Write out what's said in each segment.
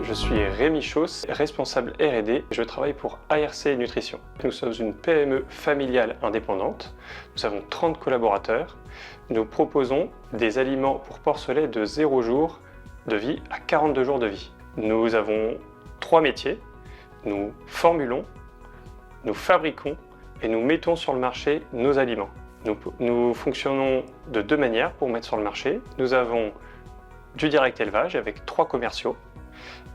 Je suis Rémi Chausse, responsable R&D. Je travaille pour ARC Nutrition. Nous sommes une PME familiale indépendante. Nous avons 30 collaborateurs. Nous proposons des aliments pour porcelets de 0 jour de vie à 42 jours de vie. Nous avons 3 métiers. Nous formulons, nous fabriquons et nous mettons sur le marché nos aliments. Nous fonctionnons de 2 manières pour mettre sur le marché. Nous avons du direct élevage avec 3 commerciaux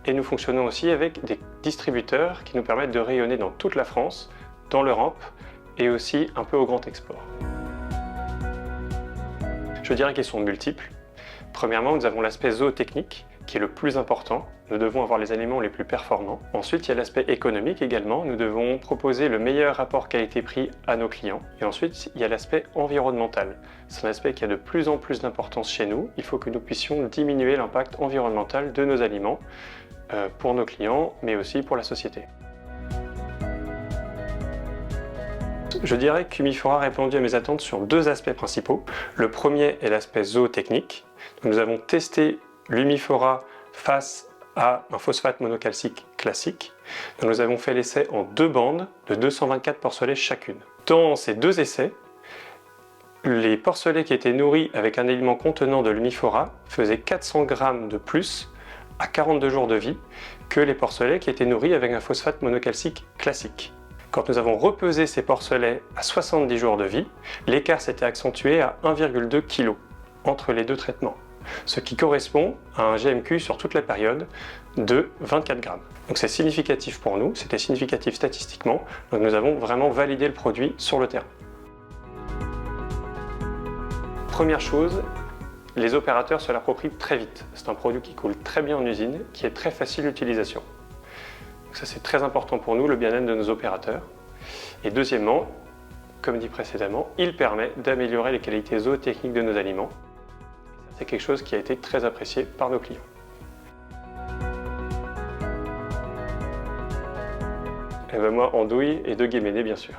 et nous fonctionnons aussi avec des distributeurs qui nous permettent de rayonner dans toute la France, dans l'Europe et aussi un peu au grand export. Je dirais qu'ils sont multiples. Premièrement, nous avons l'aspect zootechnique qui est le plus important. Nous devons avoir les aliments les plus performants. Ensuite, il y a l'aspect économique également. Nous devons proposer le meilleur rapport qualité-prix à nos clients. Et ensuite, il y a l'aspect environnemental. C'est un aspect qui a de plus en plus d'importance chez nous. Il faut que nous puissions diminuer l'impact environnemental de nos aliments pour nos clients, mais aussi pour la société. Je dirais que Humifora a répondu à mes attentes sur 2 aspects principaux. Le premier est l'aspect zootechnique. Nous avons testé l'Humifora face à un phosphate monocalcique classique. Nous avons fait l'essai en 2 bandes de 224 porcelets chacune. Dans ces 2 essais, les porcelets qui étaient nourris avec un aliment contenant de l'Humifora faisaient 400 g de plus à 42 jours de vie que les porcelets qui étaient nourris avec un phosphate monocalcique classique. Quand nous avons repesé ces porcelets à 70 jours de vie, l'écart s'était accentué à 1,2 kg entre les 2 traitements, ce qui correspond à un GMQ sur toute la période de 24 g. Donc c'est significatif pour nous, c'était significatif statistiquement, donc nous avons vraiment validé le produit sur le terrain. Première chose, les opérateurs se l'approprient très vite. C'est un produit qui coule très bien en usine, qui est très facile d'utilisation. Ça c'est très important pour nous, le bien-être de nos opérateurs. Et deuxièmement, comme dit précédemment, il permet d'améliorer les qualités zootechniques de nos aliments. C'est quelque chose qui a été très apprécié par nos clients. Et ben moi, andouille et 2 guéménés bien sûr.